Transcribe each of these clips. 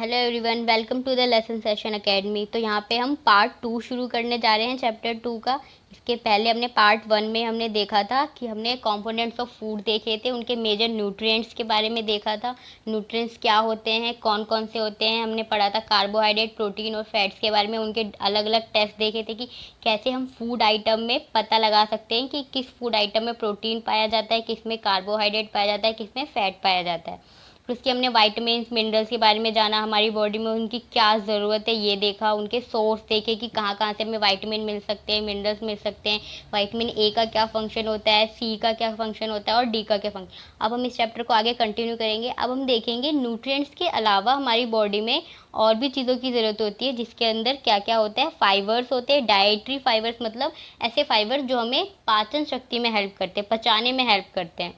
Hello everyone, welcome to the lesson session academy. तो यहाँ पे हम पार्ट 2 शुरू करने जा रहे हैं चैप्टर 2 का। इसके पहले हमने पार्ट 1 में हमने देखा था कि हमने कंपोनेंट्स ऑफ फूड देखे थे, उनके मेजर न्यूट्रिएंट्स के बारे में देखा था। न्यूट्रिएंट्स क्या होते हैं, कौन कौन से होते हैं, हमने पढ़ा था कार्बोहाइड्रेट, प्रोटीन और फैट्स के बारे में। उनके अलग अलग टेस्ट देखे थे कि कैसे हम फूड आइटम में पता लगा सकते हैं कि किस फूड आइटम में प्रोटीन पाया जाता है, किस में कार्बोहाइड्रेट पाया जाता है, किस में फैट पाया जाता है। फिर उसके हमने वाइटामिन मिनरल्स के बारे में जाना, हमारी बॉडी में उनकी क्या ज़रूरत है ये देखा, उनके सोर्स देखे कि कहाँ कहाँ से हमें वाइटामिन मिल सकते हैं, मिनरल्स मिल सकते हैं, वाइटामिन ए का क्या फंक्शन होता है, सी का क्या फंक्शन होता है और डी का क्या फंक्शन। अब हम इस चैप्टर को आगे कंटिन्यू करेंगे। अब हम देखेंगे न्यूट्रिएंट्स के अलावा हमारी बॉडी में और भी चीज़ों की ज़रूरत होती है, जिसके अंदर क्या क्या होता है। फाइबर्स होते हैं, डाइटरी फाइबर्स मतलब ऐसे फाइबर जो हमें पाचन शक्ति में हेल्प करते हैं, पचाने में हेल्प करते हैं।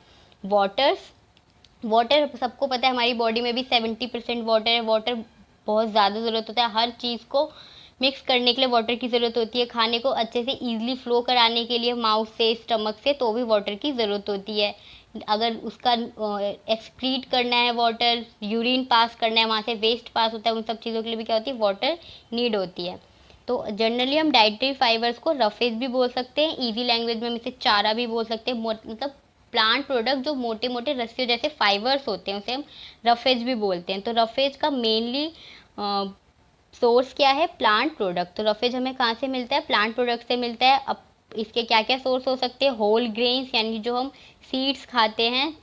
वाटर सबको पता है, हमारी बॉडी में भी 70% वाटर है। वाटर बहुत ज़्यादा ज़रूरत होता है, हर चीज़ को मिक्स करने के लिए वाटर की ज़रूरत होती है। खाने को अच्छे से ईजिली फ्लो कराने के लिए माउथ से, स्टमक से, तो भी वाटर की ज़रूरत होती है। अगर उसका एक्सक्रीट करना है वाटर, यूरिन पास करना है, वहाँ से वेस्ट पास होता है, उन सब चीज़ों के लिए भी क्या होती है, वाटर नीड होती है। तो जनरली हम डाइटरी फाइबर्स को रफेज भी बोल सकते हैं, ईजी लैंग्वेज में हम इसे चारा भी बोल सकते हैं। मतलब प्लांट प्रोडक्ट जो मोटे मोटे रस्सियों जैसे फाइबर्स होते हैं उसे हम रफेज भी बोलते हैं। तो रफेज का मेनली सोर्स क्या है, प्लांट प्रोडक्ट। तो रफेज हमें कहाँ से मिलता है, प्लांट प्रोडक्ट से मिलता है। अब इसके क्या क्या सोर्स हो सकते हैं, होल ग्रेन्स यानी जो हम सीड्स खाते हैं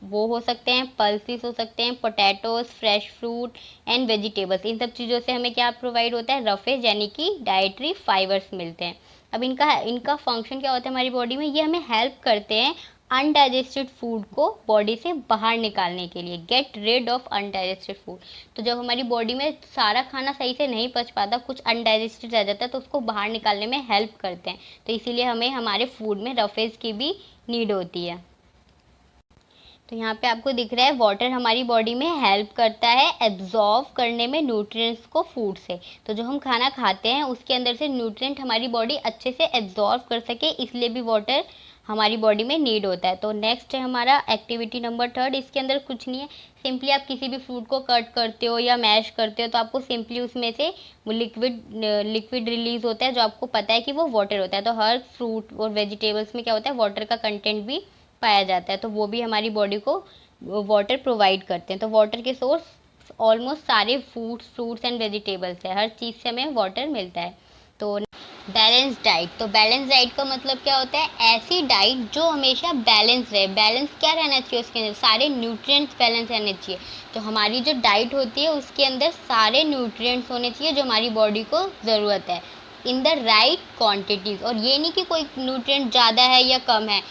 वो हो सकते हैं, पल्सेस हो सकते हैं, potatoes, fresh fruit and vegetables. इन सब चीज़ों से हमें क्या प्रोवाइड होता है, रफेज यानी कि डाइटरी फाइबर्स मिलते हैं। अब इनका फंक्शन क्या होता है हमारी बॉडी में, ये हमें हेल्प करते हैं अनडाइजेस्टेड फूड को बॉडी से बाहर निकालने के लिए, get rid of undigested food. तो जब हमारी बॉडी में सारा खाना सही से नहीं पच पाता, कुछ अनडाइजेस्टेड रह जाता है, तो उसको बाहर निकालने में हेल्प करते हैं। तो इसीलिए हमें हमारे फूड में रफेज की भी नीड होती है। तो यहाँ पे आपको दिख रहा है वाटर हमारी बॉडी में हेल्प करता है एब्जॉर्व करने में न्यूट्रिएंट्स को फूड से। तो जो हम खाना खाते हैं उसके अंदर से न्यूट्रिएंट हमारी बॉडी अच्छे से एब्जॉर्व कर सके, इसलिए भी वाटर हमारी बॉडी में नीड होता है। तो नेक्स्ट है हमारा एक्टिविटी नंबर 3। इसके अंदर कुछ नहीं है, सिंपली आप किसी भी फ्रूट को कट करते हो या मैश करते हो तो आपको सिंपली उसमें से लिक्विड रिलीज होता है, जो आपको पता है कि वो वाटर होता है। तो हर फ्रूट और वेजिटेबल्स में क्या होता है, वाटर का कंटेंट भी पाया जाता है, तो वो भी हमारी बॉडी को वाटर प्रोवाइड करते हैं। तो वाटर के सोर्स ऑलमोस्ट सारे फ्रूट्स एंड वेजिटेबल्स है, हर चीज़ से हमें वाटर मिलता है। तो बैलेंस डाइट, तो बैलेंस डाइट का मतलब क्या होता है, ऐसी डाइट जो हमेशा बैलेंस रहे। बैलेंस क्या रहना चाहिए, उसके अंदर सारे न्यूट्रिएंट्स बैलेंस रहने चाहिए। तो हमारी जो डाइट होती है उसके अंदर सारे न्यूट्रिएंट्स होने चाहिए जो हमारी बॉडी को ज़रूरत है, इन द राइट क्वांटिटीज़। और ये नहीं कि कोई न्यूट्रिएंट ज़्यादा है या कम है,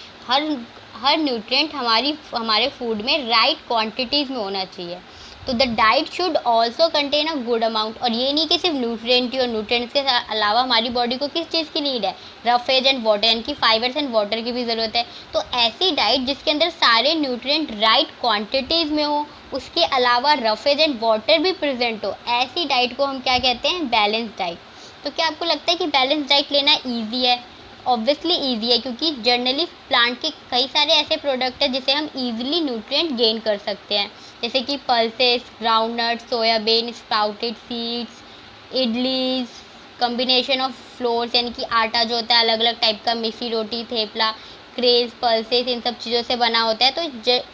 हर न्यूट्रिएंट हमारे फूड में राइट क्वांटिटीज़ में होना चाहिए। तो the diet should also contain a good amount. और ये नहीं कि सिर्फ न्यूट्रिएंट ही, और न्यूट्रिएंट्स के अलावा हमारी बॉडी को किस चीज़ की नीड है, रफेज एंड वाटर यानी कि फाइबर्स एंड वाटर की भी ज़रूरत है। तो ऐसी डाइट जिसके अंदर सारे न्यूट्रिएंट राइट क्वांटिटीज़ में हो, उसके अलावा रफेज एंड वाटर भी प्रेजेंट हो, ऐसी डाइट को हम क्या कहते हैं, बैलेंस डाइट। तो क्या आपको लगता है कि बैलेंस डाइट लेना ईजी है? ऑब्वियसली ईजी है, क्योंकि जनरली प्लांट के कई सारे ऐसे प्रोडक्ट हैं जिसे हम ईजिली न्यूट्रिएंट गेन कर सकते हैं, जैसे कि pulses, groundnut, soybean, sprouted seeds, idlis, combination of floors यानी कि आटा जो होता है अलग अलग टाइप का, मिसी रोटी, थेपला, क्रेज, पल्सेस, इन सब चीज़ों से बना होता है। तो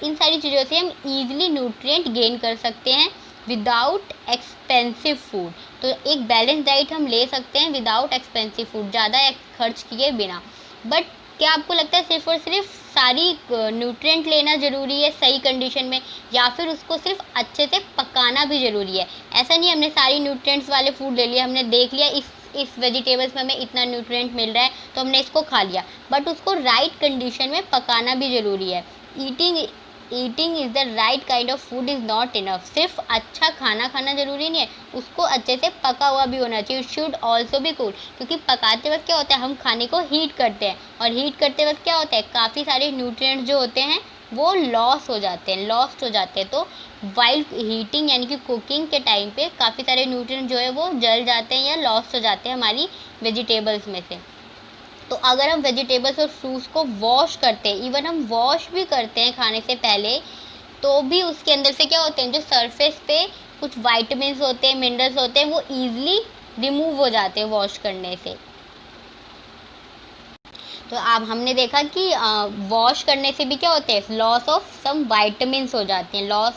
इन सारी चीज़ों से हम ईजिली न्यूट्रिएंट गेन कर सकते हैं विदाउट एक्सपेंसिव फूड। तो एक बैलेंस डाइट हम ले सकते हैं विदाउट एक्सपेंसिव फूड, ज़्यादा खर्च किए बिना। बट क्या आपको लगता है सिर्फ और सिर्फ सारी न्यूट्रिएंट लेना ज़रूरी है सही कंडीशन में, या फिर उसको सिर्फ अच्छे से पकाना भी ज़रूरी है? ऐसा नहीं हमने सारी न्यूट्रिएंट्स वाले फूड ले लिया, हमने देख लिया इस वेजिटेबल्स में हमें इतना न्यूट्रिएंट मिल रहा है तो हमने इसको खा लिया, बट उसको राइट कंडीशन में पकाना भी ज़रूरी है। Eating is the right kind of food is not enough. सिर्फ अच्छा खाना खाना ज़रूरी नहीं है, उसको अच्छे से पका हुआ भी होना चाहिए। इट शुड ऑल्सो भी कूल, क्योंकि पकाते वक्त क्या होता है, हम खाने को हीट करते हैं, और हीट करते वक्त क्या होता है, काफ़ी सारे न्यूट्रिएंट्स जो होते हैं वो लॉस्ट हो जाते हैं। तो वाइल हीटिंग यानी कि कुकिंग के टाइम पे काफ़ी सारे न्यूट्रिएंट जो है वो जल जाते हैं या लॉस्ट हो जाते हैं हमारी वेजिटेबल्स में से। तो अगर हम वेजिटेबल्स और फ्रूट्स को वॉश करते हैं, इवन हम वॉश भी करते हैं खाने से पहले, तो भी उसके अंदर से क्या होते हैं, जो सरफेस पे कुछ वाइटमिन्स होते हैं, मिनरल्स होते हैं, वो ईजिली रिमूव हो जाते हैं वॉश करने से। तो अब हमने देखा कि वॉश करने से भी क्या होते हैं, लॉस ऑफ सम वाइटमिन्स हो जाते हैं,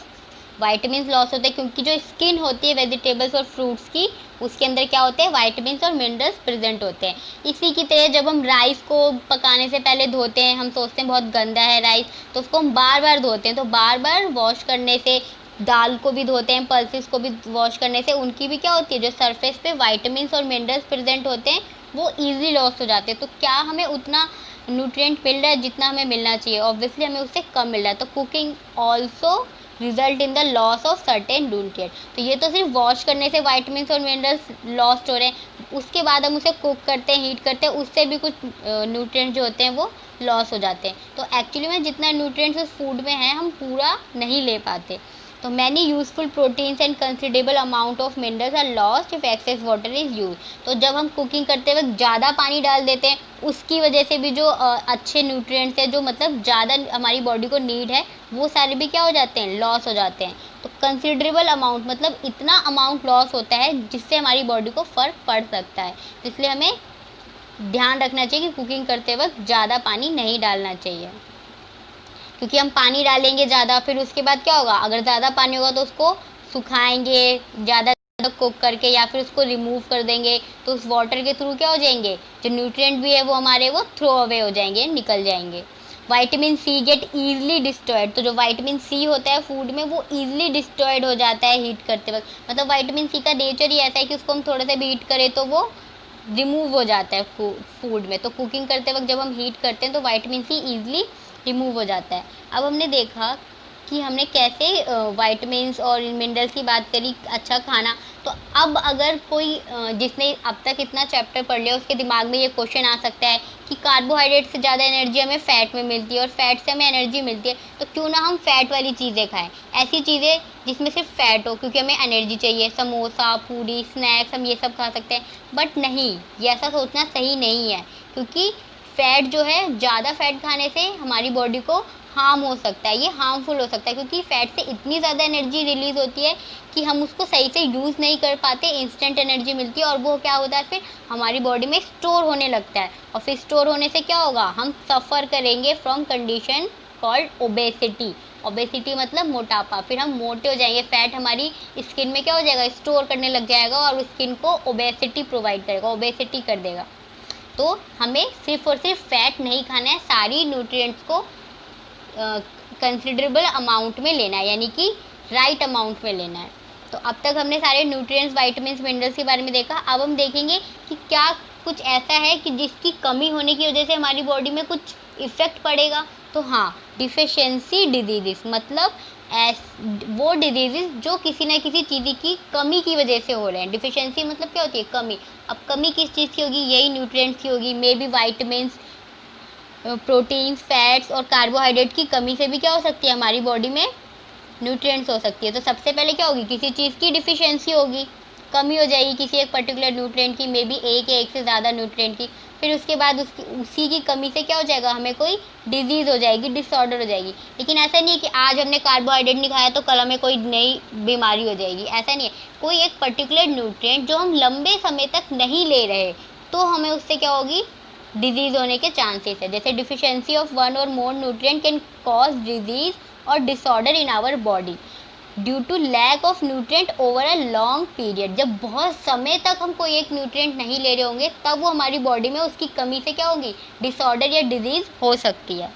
वाइटमिन्स लॉस होते हैं, क्योंकि जो स्किन होती है वेजिटेबल्स और फ्रूट्स की, उसके अंदर क्या होते हैं, वाइटमिन्स और मिनरल्स प्रेजेंट होते हैं। इसी की तरह जब हम राइस को पकाने से पहले धोते हैं, हम सोचते हैं बहुत गंदा है राइस, तो उसको हम बार बार धोते हैं। तो बार बार वॉश करने से, दाल को भी धोते हैं, पल्सेस को भी वॉश करने से, उनकी भी क्या होती है, जो सरफेस पे वाइटमिन्स और मिनरल्स प्रेजेंट होते हैं वो ईजिली लॉस हो जाते हैं। तो क्या हमें उतना न्यूट्रिएंट मिल रहा है जितना हमें मिलना चाहिए? ऑब्वियसली हमें उससे कम मिल रहा है। तो cooking also result in the loss of certain nutrient. तो ये तो सिर्फ वॉश करने से वाइटमिन्स और मिनरल्स लॉस्ट हो रहे हैं, उसके बाद हम उसे कुक करते हैं, हीट करते हैं, उससे भी कुछ न्यूट्रिएंट जो होते हैं वो लॉस हो जाते हैं। तो एक्चुअली में जितना न्यूट्रिएंट्स उस फूड में है हम पूरा नहीं ले पाते। तो many useful proteins and considerable amount of minerals are lost if excess water is use. तो जब हम कुकिंग करते वक्त ज़्यादा पानी डाल देते हैं, उसकी वजह से भी जो अच्छे न्यूट्रिएंट्स हैं, जो मतलब ज़्यादा हमारी बॉडी को नीड है, वो सारे भी क्या हो जाते हैं, लॉस हो जाते हैं। तो कंसिडरेबल अमाउंट मतलब इतना अमाउंट लॉस होता है जिससे हमारी बॉडी को फ़र्क पड़ सकता है। तो इसलिए हमें ध्यान रखना चाहिए कि कुकिंग करते वक्त ज़्यादा पानी नहीं डालना चाहिए, क्योंकि हम पानी डालेंगे ज़्यादा, फिर उसके बाद क्या होगा, अगर ज़्यादा पानी होगा तो उसको सुखाएंगे ज़्यादा कुक करके, या फिर उसको रिमूव कर देंगे, तो उस वाटर के थ्रू क्या हो जाएंगे, जो न्यूट्रिएंट भी है वो हमारे वो थ्रो अवे हो जाएंगे, निकल जाएंगे। Vitamin C get easily destroyed. तो जो वाइटामिन सी होता है फूड में वो ईजिली डिस्ट्रॉयड हो जाता है हीट करते वक्त। मतलब वाइटामिन सी का नेचर ही ऐसा है कि उसको हम थोड़ा सा भी हीट करें तो वो रिमूव हो जाता है फूड में। तो कुकिंग करते वक्त जब हम हीट करते हैं तो वाइटामिन सी ईजिली रिमूव हो जाता है। अब हमने देखा कि हमने कैसे वाइटमिन्स और मिनरल्स की बात करी, अच्छा खाना। तो अब अगर कोई जिसने अब तक इतना चैप्टर पढ़ लिया उसके दिमाग में ये क्वेश्चन आ सकता है कि कार्बोहाइड्रेट से ज़्यादा एनर्जी हमें फ़ैट में मिलती है और फैट से हमें एनर्जी मिलती है, तो क्यों ना हम फ़ैट वाली चीज़ें खाएं, ऐसी चीज़ें जिसमें सिर्फ फ़ैट हो, क्योंकि हमें एनर्जी चाहिए। समोसा, पूरी, स्नैक्स, हम ये सब खा सकते हैं। बट नहीं, ये ऐसा सोचना सही नहीं है, क्योंकि फ़ैट जो है, ज़्यादा फ़ैट खाने से हमारी बॉडी को हार्म हो सकता है, ये हार्मफुल हो सकता है, क्योंकि फ़ैट से इतनी ज़्यादा एनर्जी रिलीज़ होती है कि हम उसको सही से यूज़ नहीं कर पाते, इंस्टेंट एनर्जी मिलती है और वो क्या होता है, फिर हमारी बॉडी में स्टोर होने लगता है। और फिर स्टोर होने से क्या होगा, हम सफ़र करेंगे from condition called obesity. Obesity मतलब मोटापा। फिर हम मोटे हो जाएंगे, फ़ैट हमारी स्किन में क्या हो जाएगा, स्टोर करने लग जाएगा और स्किन को ओबेसिटी प्रोवाइड करेगा, ओबेसिटी कर देगा। तो हमें सिर्फ और सिर्फ फ़ैट नहीं खाना है, सारी न्यूट्रिएंट्स को कंसिडरेबल अमाउंट में लेना है, यानी कि राइट अमाउंट में लेना है। तो अब तक हमने सारे न्यूट्रिएंट्स, वाइटामिन्स, मिनरल्स के बारे में देखा। अब हम देखेंगे कि क्या कुछ ऐसा है कि जिसकी कमी होने की वजह से हमारी बॉडी में कुछ इफ़ेक्ट पड़ेगा। तो हाँ, डिफिशियंसी डिजीज़ मतलब वो डिजीज़ जो किसी न किसी चीज़ की कमी की वजह से हो रहे हैं। डिफिशियंसी मतलब क्या होती है, कमी। अब कमी किस चीज़ की होगी, यही न्यूट्रिएंट्स की होगी। May be vitamins, proteins, fats और कार्बोहाइड्रेट की कमी से भी क्या हो सकती है, हमारी बॉडी में न्यूट्रिएंट्स हो सकती है। तो सबसे पहले क्या होगी, किसी चीज़ की डिफिशियंसी होगी, कमी हो जाएगी किसी एक पर्टिकुलर न्यूट्रिएंट की, मे बी एक या एक से ज़्यादा न्यूट्रिएंट की। फिर उसके बाद उसी की कमी से क्या हो जाएगा, हमें कोई डिजीज़ हो जाएगी, डिसऑर्डर हो जाएगी। लेकिन ऐसा नहीं है कि आज हमने कार्बोहाइड्रेट नहीं खाया तो कल हमें कोई नई बीमारी हो जाएगी, ऐसा नहीं है। कोई एक पर्टिकुलर न्यूट्रिएंट जो हम लंबे समय तक नहीं ले रहे, तो हमें उससे क्या होगी, डिजीज़ होने के चांसेस है। जैसे deficiency of one or more nutrient can cause disease or disorder in our body due to lack of nutrient over a long period. जब बहुत समय तक हम कोई एक न्यूट्रिएंट नहीं ले रहे होंगे, तब वो हमारी बॉडी में उसकी कमी से क्या होगी, डिसऑर्डर या डिजीज़ हो सकती है।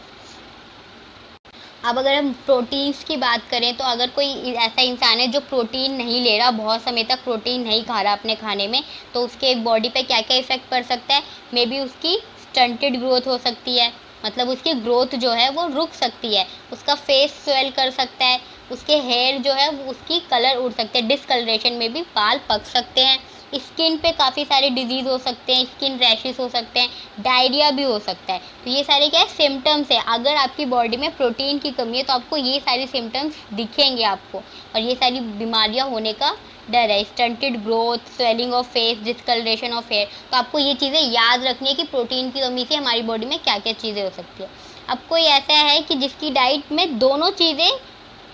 अब अगर हम प्रोटीन्स की बात करें, तो अगर कोई ऐसा इंसान है जो प्रोटीन नहीं ले रहा, बहुत समय तक प्रोटीन नहीं खा रहा अपने खाने में, तो उसके बॉडी पे क्या क्या इफ़ेक्ट पड़ सकता है। मे बी उसकी स्टंटेड ग्रोथ हो सकती है, मतलब उसकी ग्रोथ जो है वो रुक सकती है। उसका फेस स्वेल कर सकता है, उसके हेयर जो है वो उसकी कलर उड़ सकते हैं, डिसकलरेशन में भी बाल पक सकते हैं। स्किन पे काफ़ी सारे डिजीज़ हो सकते हैं, स्किन रैशेस हो सकते हैं, डायरिया भी हो सकता है। तो ये सारे क्या है, सिम्टम्स है। अगर आपकी बॉडी में प्रोटीन की कमी है तो आपको ये सारे सिम्टम्स दिखेंगे आपको, और ये सारी बीमारियां होने का डर है। Stunted growth, swelling of face, discolouration of hair. तो आपको ये चीज़ें याद रखनी है कि प्रोटीन की कमी से हमारी बॉडी में क्या क्या चीज़ें हो सकती है। अब कोई ऐसा है कि जिसकी डाइट में दोनों चीज़ें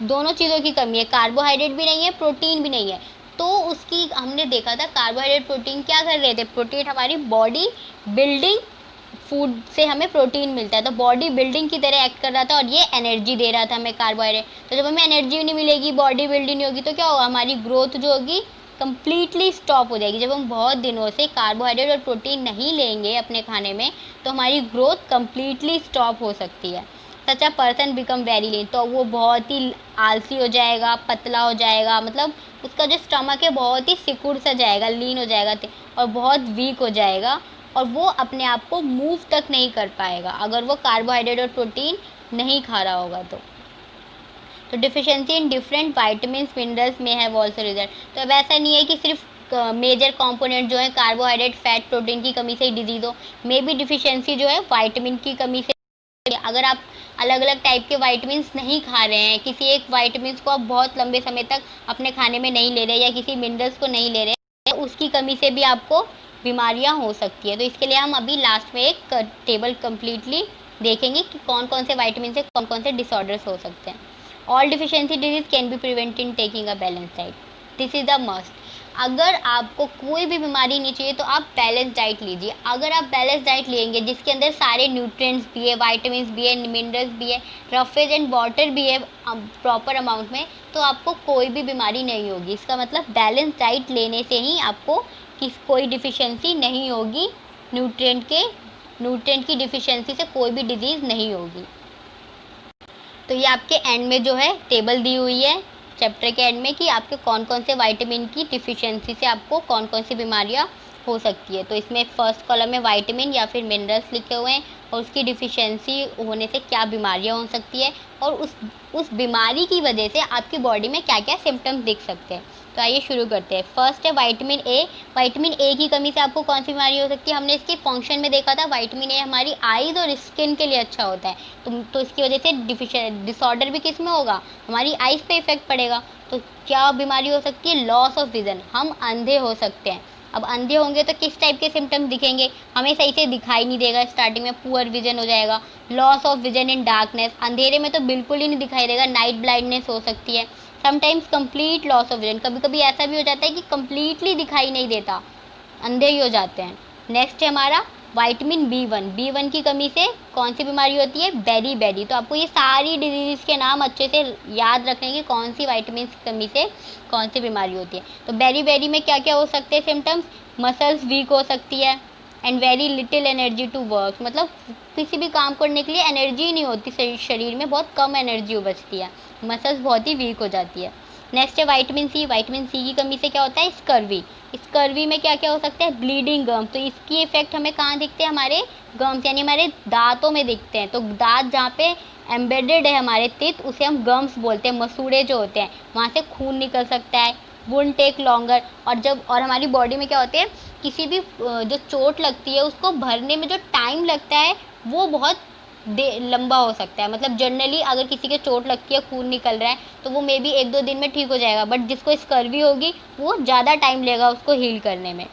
दोनों चीज़ों की कमी है, कार्बोहाइड्रेट भी नहीं है, प्रोटीन भी नहीं है। तो उसकी हमने देखा था कार्बोहाइड्रेट प्रोटीन क्या कर रहे थे, प्रोटीन हमारी बॉडी बिल्डिंग फूड से हमें प्रोटीन मिलता है, तो बॉडी बिल्डिंग की तरह एक्ट कर रहा था और ये एनर्जी दे रहा था हमें कार्बोहाइड्रेट। तो जब हमें एनर्जी नहीं मिलेगी, बॉडी बिल्डिंग नहीं होगी, तो क्या होगा, हमारी ग्रोथ जो होगी कम्प्लीटली स्टॉप हो जाएगी। जब हम बहुत दिनों से कार्बोहाइड्रेट और प्रोटीन नहीं लेंगे अपने खाने में, तो हमारी ग्रोथ कम्प्लीटली स्टॉप हो सकती है। Such a person become very lean, तो वो बहुत ही आलसी हो जाएगा, पतला हो जाएगा, मतलब उसका जो स्टमक है बहुत ही सिकुड़ सा जाएगा, लीन हो जाएगा और बहुत वीक हो जाएगा, और वो अपने आप को मूव तक नहीं कर पाएगा अगर वो कार्बोहाइड्रेट और प्रोटीन नहीं खा रहा होगा। तो deficiency in different vitamin minerals में है ऑल्सो रिजल्ट। तो अब ऐसा नहीं है कि सिर्फ मेजर कंपोनेंट जो है कार्बोहाइड्रेट फैट प्रोटीन की कमी से ही डिजीज़ हो, मे बी डिफिशियंसी जो है वाइटामिन की कमी से। अगर आप अलग अलग टाइप के वाइटामिन नहीं खा रहे हैं, किसी एक वाइटामिन को आप बहुत लंबे समय तक अपने खाने में नहीं ले रहे या किसी मिनरल्स को नहीं ले रहे, उसकी कमी से भी आपको बीमारियां हो सकती है। तो इसके लिए हम अभी लास्ट में एक टेबल कम्प्लीटली देखेंगे कि कौन कौन से वाइटामिन से कौन कौन से डिसऑर्डर्स हो सकते हैं। All deficiency disease can be prevented in taking a balance diet, this is the must. अगर आपको कोई भी बीमारी नहीं चाहिए तो आप बैलेंस डाइट लीजिए। अगर आप बैलेंस डाइट लेंगे जिसके अंदर सारे न्यूट्रिएंट्स भी है, वाइटामिन भी है, मिनरल्स भी है, रफेज एंड वाटर भी है प्रॉपर अमाउंट में, तो आपको कोई भी बीमारी नहीं होगी। इसका मतलब बैलेंस डाइट लेने से ही आपको कोई डिफिशियंसी नहीं होगी, न्यूट्रिएंट की डिफिशियंसी से कोई भी डिजीज़ नहीं होगी। तो ये आपके एंड में जो है टेबल दी हुई है चैप्टर के एंड में कि आपके कौन कौन से विटामिन की डिफिशियंसी से आपको कौन कौन सी बीमारियां हो सकती है। तो इसमें फर्स्ट कॉलम में विटामिन या फिर मिनरल्स लिखे हुए हैं और उसकी डिफिशियंसी होने से क्या बीमारियां हो सकती है और उस बीमारी की वजह से आपकी बॉडी में क्या क्या सिम्टम्स दिख सकते हैं। तो आइए शुरू करते हैं। फर्स्ट है विटामिन ए। विटामिन ए की कमी से आपको कौन सी बीमारी हो सकती है, हमने इसके फंक्शन में देखा था। विटामिन ए हमारी आईज और स्किन के लिए अच्छा होता है, तो इसकी वजह से डिसऑर्डर भी किस में होगा, हमारी आईज पे इफेक्ट पड़ेगा। तो क्या बीमारी हो सकती है, लॉस ऑफ विजन, हम अंधे हो सकते हैं। अब अंधे होंगे तो किस टाइप के सिम्टम्स दिखेंगे, हमें सही से दिखाई नहीं देगा, स्टार्टिंग में पुअर विजन हो जाएगा, loss of vision in darkness, अंधेरे में तो बिल्कुल ही नहीं दिखाई देगा, नाइट ब्लाइंडनेस हो सकती है। Sometimes complete loss of vision, कभी कभी ऐसा भी हो जाता है कि कंप्लीटली दिखाई नहीं देता, अंधे ही हो जाते हैं। नेक्स्ट है हमारा विटामिन बी वन की कमी से कौन सी बीमारी होती है, बेरी। तो आपको ये सारी डिजीज़ के नाम अच्छे से याद रखने की कौन सी विटामिन की कमी से कौन सी बीमारी होती है। तो बेरी में क्या क्या हो सकते हैं सिम्टम्स, मसल्स वीक हो सकती है and very little energy to work, मतलब किसी भी काम करने के लिए एनर्जी नहीं होती, शरीर में बहुत कम एनर्जी बचती है, मसल्स बहुत ही वीक हो जाती है। नेक्स्ट है विटामिन सी की कमी से क्या होता है, स्कर्वी में क्या क्या हो सकता है, ब्लीडिंग गम्स। तो इसकी इफेक्ट हमें कहाँ दिखते हैं, हमारे गम्स यानी हमारे दांतों में दिखते हैं। तो दांत जहाँ पे एम्बेडेड है हमारे टीथ, उसे हम गम्स बोलते हैं, मसूड़े जो होते हैं वहाँ से खून निकल सकता है, वुंड टेक लॉन्गर। और हमारी बॉडी में क्या होते हैं, किसी भी जो चोट लगती है उसको भरने में जो टाइम लगता है वो बहुत लंबा हो सकता है। मतलब जनरली अगर किसी के चोट लगती है, खून निकल रहा है, तो वो मे बी 1-2 दिन में ठीक हो जाएगा, बट जिसको स्कर्वी होगी वो ज़्यादा टाइम लेगा उसको हील करने में।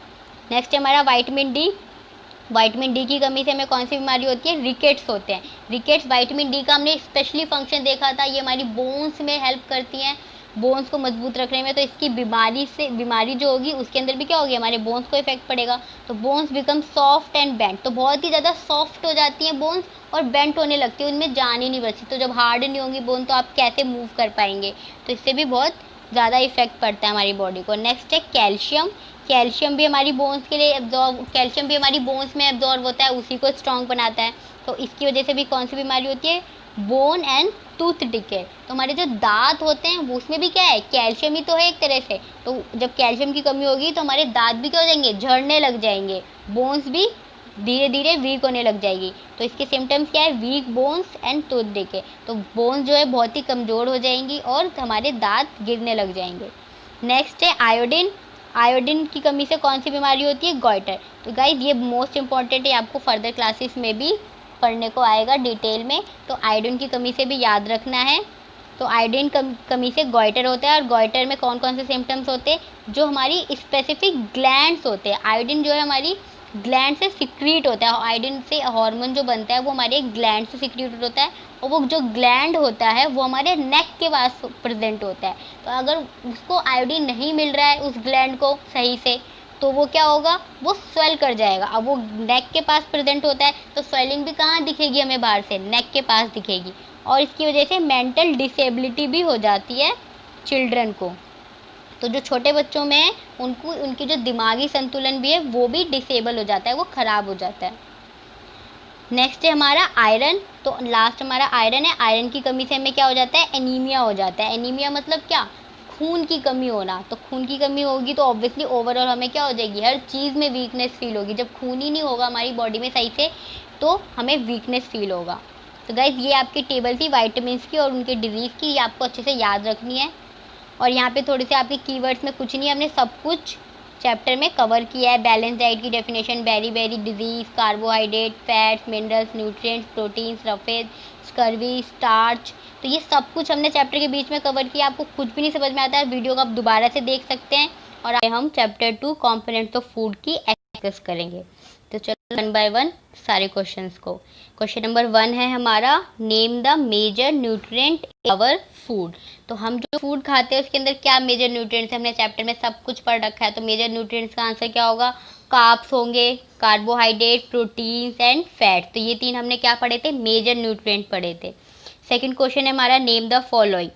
नेक्स्ट है हमारा विटामिन डी की कमी से हमें कौन सी बीमारी होती है, रिकेट्स होते हैं। रिकेट्स विटामिन डी का हमने स्पेशली फंक्शन देखा था, ये हमारी बोन्स में हेल्प करती हैं, बोन्स को मजबूत रखने में। तो इसकी बीमारी जो होगी उसके अंदर भी क्या होगी, हमारे बोन्स को इफेक्ट पड़ेगा। तो bones become soft and bent, तो बहुत ही ज़्यादा सॉफ्ट हो जाती हैं बोन्स और बेंट होने लगती है, उनमें जान ही नहीं बचती। तो जब हार्ड नहीं होंगी बोन तो आप कैसे मूव कर पाएंगे, तो इससे भी बहुत ज़्यादा इफेक्ट पड़ता है हमारी बॉडी को। नेक्स्ट है कैल्शियम भी हमारी बोन्स के लिए कैल्शियम भी हमारी बोन्स में एब्जॉर्ब होता है, उसी को स्ट्रॉन्ग बनाता है। तो इसकी वजह से भी कौन सी बीमारी होती है, बोन एंड टूथ डिके। तो हमारे जो दांत होते हैं वो उसमें भी क्या है, कैल्शियम ही तो है एक तरह से। तो जब कैल्शियम की कमी होगी तो हमारे दांत भी क्या हो जाएंगे, झड़ने लग जाएंगे, बोन्स भी धीरे धीरे वीक होने लग जाएगी। तो इसके सिम्टम्स क्या है, weak bones and tooth decay. तो बोन्स जो है बहुत ही कमज़ोर हो जाएंगी और हमारे दांत गिरने लग जाएंगे। नेक्स्ट है आयोडीन की कमी से कौन सी बीमारी होती है, गॉइटर। तो गाइस ये मोस्ट इंपॉर्टेंट है, आपको फर्दर क्लासेस में भी पढ़ने को आएगा डिटेल में। तो आयोडीन की कमी से भी याद रखना है। तो आयोडीन कमी से गॉइटर होता है, और गॉइटर में कौन कौन से सिम्टम्स होते हैं, जो हमारी स्पेसिफिक ग्लैंड्स होते हैं। आयोडीन जो है हमारी ग्लैंड से सिक्रीट होता है, आयोडीन से हार्मोन जो बनता है वो हमारे ग्लैंड से सिक्रीट होता है, और वो जो ग्लैंड होता है वो हमारे नेक के पास प्रेजेंट होता है। तो अगर उसको आयोडीन नहीं मिल रहा है उस ग्लैंड को सही से, तो वो क्या होगा, वो स्वेल कर जाएगा। अब वो नेक के पास प्रेजेंट होता है तो स्वेलिंग भी कहाँ दिखेगी हमें, बाहर से नेक के पास दिखेगी। और इसकी वजह से मेंटल डिसेबिलिटी भी हो जाती है चिल्ड्रन को। तो जो छोटे बच्चों में है उनको, उनकी जो दिमागी संतुलन भी है वो भी डिसेबल हो जाता है, वो ख़राब हो जाता है। नेक्स्ट है हमारा आयरन। तो लास्ट हमारा आयरन है। आयरन की कमी से हमें क्या हो जाता है, एनीमिया हो जाता है। एनीमिया मतलब क्या, खून की कमी होना। तो खून की कमी होगी तो ऑब्वियसली ओवरऑल हमें क्या हो जाएगी, हर चीज़ में वीकनेस फील होगी। जब खून ही नहीं होगा हमारी बॉडी में सही से तो हमें वीकनेस फील होगा। तो गाइज ये आपकी टेबल थी वाइटामिन्स की और उनके डिजीज़ की, ये आपको अच्छे से याद रखनी है। और यहाँ पे थोड़ी सी आपके कीवर्ड्स में कुछ नहीं है, हमने सब कुछ चैप्टर में कवर किया है। बैलेंस डाइट की definition, beriberi disease, carbohydrate, fats, minerals, nutrients, proteins, roughage, scurvy, starch, तो ये सब कुछ हमने चैप्टर के बीच में कवर किया। आपको कुछ भी नहीं समझ में आता है, वीडियो को आप दोबारा से देख सकते हैं। और आगे हम चैप्टर 2 कंपोनेंट्स ऑफ फूड की डिस्कस करेंगे। तो चलो वन बाय वन सारे क्वेश्चंस को। क्वेश्चन नंबर 1 है हमारा, name the major nutrient in our food. तो हम जो फूड खाते हैं उसके अंदर क्या मेजर न्यूट्रिएंट्स, हमने चैप्टर में सब कुछ पढ़ रखा है। तो मेजर न्यूट्रिएंट्स का आंसर क्या होगा, कार्ब्स होंगे, कार्बोहाइड्रेट, प्रोटीन्स एंड फैट। तो ये 3 हमने क्या पढ़े थे, मेजर न्यूट्रिएंट पढ़े थे। सेकंड क्वेश्चन है हमारा, name the following.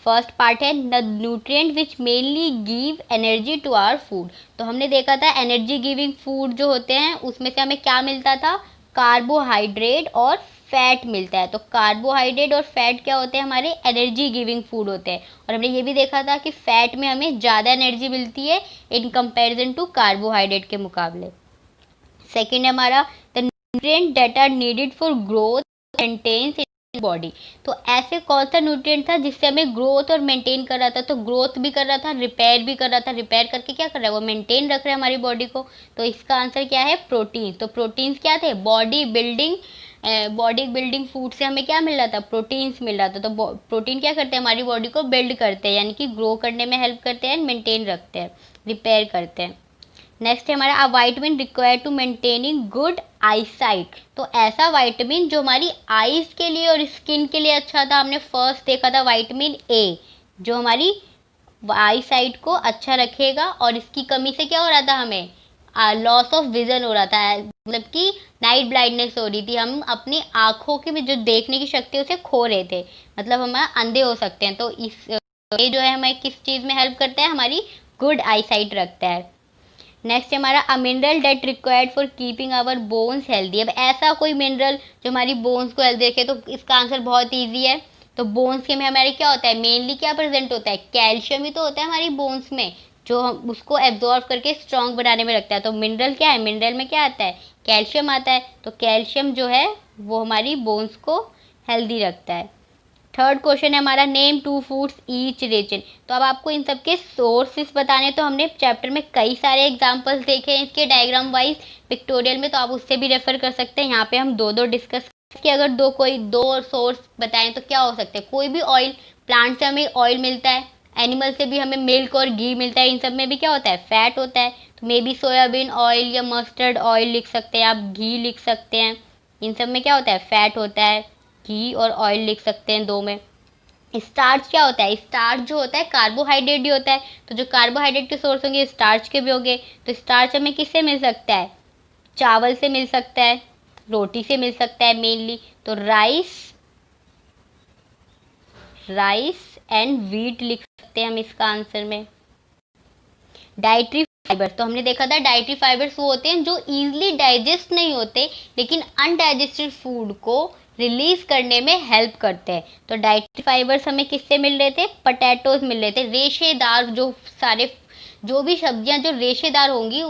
First part है the nutrient which mainly give energy to our food. तो हमने देखा था एनर्जी गिविंग फूड जो होते हैं उसमें से हमें क्या मिलता था, कार्बोहाइड्रेट और फैट मिलता है। तो कार्बोहाइड्रेट और फैट क्या होते हैं, हमारे एनर्जी गिविंग फूड होते हैं। और हमने ये भी देखा था कि फैट में हमें ज़्यादा एनर्जी मिलती है इन कंपैरिजन टू कार्बोहाइड्रेट के मुकाबले। सेकेंड है हमारा, the nutrient that are needed for growth maintenance body. तो ऐसे कौन सा न्यूट्रिएंट था जिससे हमें ग्रोथ और मेंटेन कर रहा था। तो ग्रोथ भी कर रहा था, रिपेयर भी कर रहा था। रिपेयर करके क्या कर रहा है, वो मेंटेन रख रहा है हमारी बॉडी को। तो इसका आंसर क्या है, प्रोटीन। तो प्रोटीन्स क्या थे, बॉडी बिल्डिंग फूड से हमें क्या मिल रहा था, प्रोटीन्स मिल रहा था। तो प्रोटीन क्या करते हैं, हमारी बॉडी को बिल्ड करते हैं, यानी कि ग्रो करने में हेल्प करते हैं, मेंटेन रखते हैं, रिपेयर करते हैं। नेक्स्ट है हमारा, a vitamin required to maintaining good eyesight. तो ऐसा वाइटामिन जो हमारी आईज के लिए और स्किन के लिए अच्छा था, हमने फर्स्ट देखा था वाइटामिन ए, जो हमारी आईसाइट को अच्छा रखेगा। और इसकी कमी से क्या हो रहा था, हमें लॉस ऑफ विजन हो रहा था, मतलब कि नाइट ब्लाइंडनेस हो रही थी। हम अपनी आँखों की जो देखने की शक्ति उसे खो रहे थे, मतलब हम अंधे हो सकते हैं। तो इस ये जो है हमें किस चीज़ में हेल्प करता है, हमारी गुड आईसाइट रखता है। नेक्स्ट हमारा, a mineral that required for keeping our bones healthy. अब ऐसा कोई मिनरल जो हमारी बोन्स को हेल्दी रखे, तो इसका आंसर बहुत ईजी है। तो बोन्स के में हमारे क्या होता है, मेनली क्या प्रेजेंट होता है, कैल्शियम ही तो होता है हमारी बोन्स में, जो हम उसको एब्जॉर्ब करके स्ट्रॉन्ग बनाने में लगता है। तो मिनरल क्या है, मिनरल में क्या आता है, कैल्शियम आता है। तो कैल्शियम जो है वो हमारी बोन्स को हेल्दी रखता है। थर्ड क्वेश्चन है हमारा, name 2 foods each rich in. तो अब आपको इन सब के सोर्सेस बताने, तो हमने चैप्टर में कई सारे एग्जांपल्स देखे हैं इसके डायग्राम वाइज पिक्टोरियल में, तो आप उससे भी रेफर कर सकते हैं। यहाँ पे हम दो डिस्कस कि अगर दो सोर्स बताएं तो क्या हो सकते हैं, कोई भी ऑयल, प्लांट से हमें ऑयल मिलता है, एनिमल से भी हमें मिल्क और घी मिलता है, इन सब में भी क्या होता है, फैट होता है। तो मे बी सोयाबीन ऑयल या मस्टर्ड ऑयल लिख सकते हैं आप, घी लिख सकते हैं, इन सब में क्या होता है, फैट होता है। घी और ऑयल लिख सकते हैं दो में। स्टार्च क्या होता है, स्टार्च जो होता है कार्बोहाइड्रेट ही होता है। तो जो कार्बोहाइड्रेट के सोर्स होंगे स्टार्च के भी होंगे। तो स्टार्च हमें किससे मिल सकता है, चावल से मिल सकता है, रोटी से मिल सकता है मेनली। तो राइस एंड व्हीट लिख सकते हैं हम इसका आंसर में। डाइटरी फाइबर्स, तो हमने देखा था डाइटरी फाइबर्स वो होते हैं जो इजीली डाइजेस्ट नहीं होते लेकिन अनडाइजेस्टेड फूड को रिलीज करने में हेल्प करते हैं। तो डाइटरी फाइबर्स हमें किससे मिल रहे थे, पोटैटोज मिल रहे थे। रेशेदार जो भी सब्जियां जो रेशेदार होंगी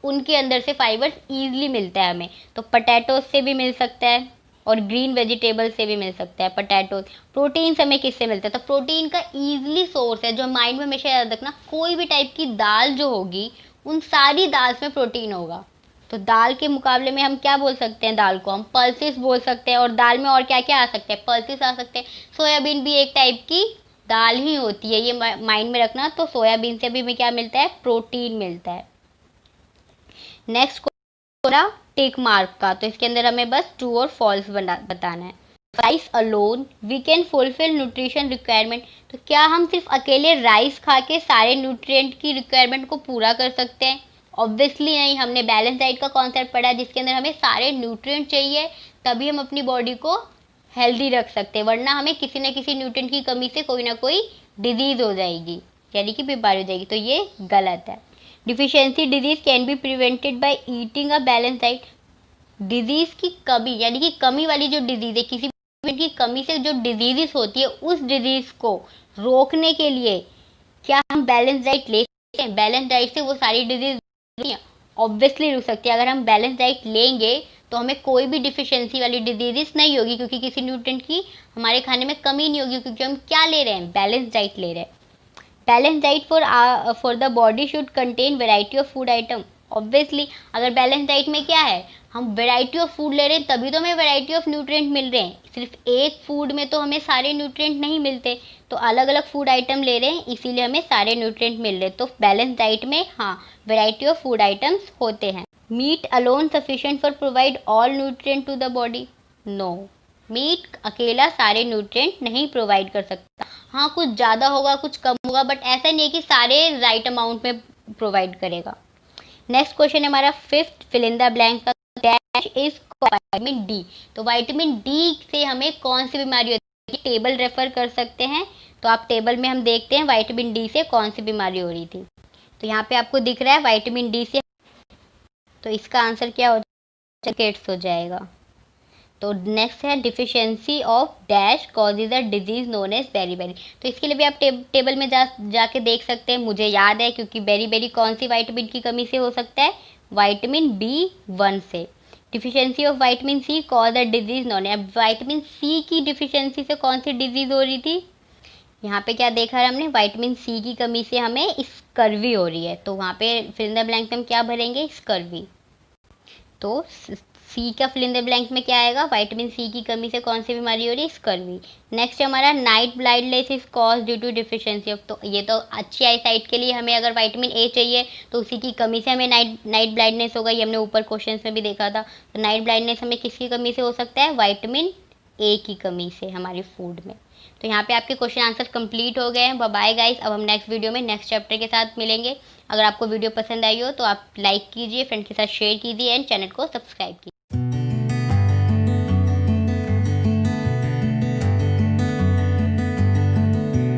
उनके अंदर से फाइबर्स ईजिली मिलता है हमें। तो पोटैटोज से भी मिल सकता है और ग्रीन वेजिटेबल से भी मिल सकता है पोटैटोज। प्रोटीन हमें किससे मिलता है, तो प्रोटीन का ईजिली सोर्स है जो माइंड में हमेशा याद रखना, कोई भी टाइप की दाल जो होगी उन सारी दाल में प्रोटीन होगा। तो दाल के मुकाबले में हम क्या बोल सकते हैं, दाल को हम पल्सेस बोल सकते हैं। और दाल में और क्या क्या आ सकते हैं, पल्सेस आ सकते हैं। सोयाबीन भी एक टाइप की दाल ही होती है, ये माइंड में रखना। तो सोयाबीन से भी हमें क्या मिलता है, प्रोटीन मिलता है। नेक्स्ट टिक मार्क का, तो इसके अंदर हमें बस ट्रू और फॉल्स बताना है। Rice alone we can fulfil nutrition requirement. तो क्या हम सिर्फ अकेले राइस खा के सारे न्यूट्रिएंट की रिक्वायरमेंट को पूरा कर सकते हैं? ऑब्वियसली नहीं। हमने बैलेंस डाइट का कॉन्सेप्ट पढ़ा है जिसके अंदर हमें सारे न्यूट्रिएंट चाहिए, तभी हम अपनी बॉडी को हेल्दी रख सकते हैं, वरना हमें किसी न किसी न्यूट्रिएंट की कमी से कोई ना कोई डिजीज हो जाएगी, यानी कि बीमारी हो जाएगी। तो ये गलत है। Deficiency disease can be prevented by eating a balance diet. Disease की कमी यानी कि कमी वाली जो डिजीज है, किसी की कमी से जो डिजीजेस होती है, उस डिजीज को रोकने के लिए क्या हम बैलेंस डाइट ले सकते हैं? बैलेंस डाइट से वो सारी डिजीज ऑब्वियसली रुक सकती है। अगर हम बैलेंस डाइट लेंगे तो हमें कोई भी डिफिशियंसी वाली डिजीजेस नहीं होगी, क्योंकि किसी न्यूट्रिएंट की हमारे खाने में कमी नहीं होगी, क्योंकि हम क्या ले रहे हैं? बैलेंस डाइट ले रहे हैं। Balance diet for the body should contain variety of food item. Obviously अगर बैलेंस डाइट में क्या है, हम वेराइटी ऑफ फूड ले रहे हैं, तभी तो हमें वेराइटी ऑफ न्यूट्रिएंट मिल रहे हैं। सिर्फ एक फूड में तो हमें सारे न्यूट्रिएंट नहीं मिलते, तो अलग अलग फूड आइटम ले रहे हैं, इसीलिए हमें सारे न्यूट्रिएंट मिल रहे हैं। तो बैलेंस डाइट में हाँ, वेराइटी ऑफ फूड आइटम्स होते हैं। Meat alone sufficient for provide all nutrient to the body? No, meat अकेला सारे न्यूट्रिएंट नहीं प्रोवाइड कर सकता। हाँ, कुछ ज़्यादा होगा, कुछ कम होगा, बट ऐसा नहीं है कि सारे राइट अमाउंट में प्रोवाइड करेगा। नेक्स्ट क्वेश्चन है हमारा fifth, fill in the blank का। Dash is vitamin D. तो विटामिन डी से हमें कौन सी बीमारी होती है? टेबल रेफर कर सकते हैं, तो आप टेबल में हम देखते हैं विटामिन डी से कौन सी बीमारी हो रही थी। तो यहाँ पे आपको दिख रहा है विटामिन डी से, तो इसका आंसर क्या हो जाएगा? हो जाएगा। तो नेक्स्ट है deficiency of dash causes a disease known as beriberi. तो इसके लिए भी आप टेबल में जाके देख सकते हैं। मुझे याद है, क्योंकि बेरीबेरी कौन सी विटामिन की कमी से हो सकता है? विटामिन B1 से। Deficiency of vitamin C cause a disease known as. Vitamin C की डिफिशियंसी से कौन सी डिजीज हो रही थी? यहाँ पे क्या देखा है हमने? विटामिन सी की कमी से हमें स्कर्वी हो रही है। तो वहाँ पे फिल इन द ब्लैंक में हम क्या भरेंगे? स्कर्वी। तो सी का फिल इन द ब्लैंक में क्या आएगा? विटामिन सी की कमी से कौन सी बीमारी हो रही है? स्कर्वी। नेक्स्ट हमारा night blindness is cause due to deficiency of. तो ये तो अच्छी आई साइट के लिए हमें अगर विटामिन ए चाहिए तो उसी की कमी से हमें नाइट ब्लाइंडनेस होगा। ये हमने ऊपर क्वेश्चन में भी देखा था। तो नाइट ब्लाइंडनेस हमें किसकी कमी से हो सकता है? विटामिन ए की कमी से हमारे फूड में। तो यहाँ पे आपके क्वेश्चन आंसर कंप्लीट हो गए हैं। बाय गाइस, अब हम नेक्स्ट वीडियो में नेक्स्ट चैप्टर के साथ मिलेंगे। अगर आपको वीडियो पसंद आई हो तो आप लाइक कीजिए, फ्रेंड के साथ शेयर कीजिए एंड चैनल को सब्सक्राइब कीजिए।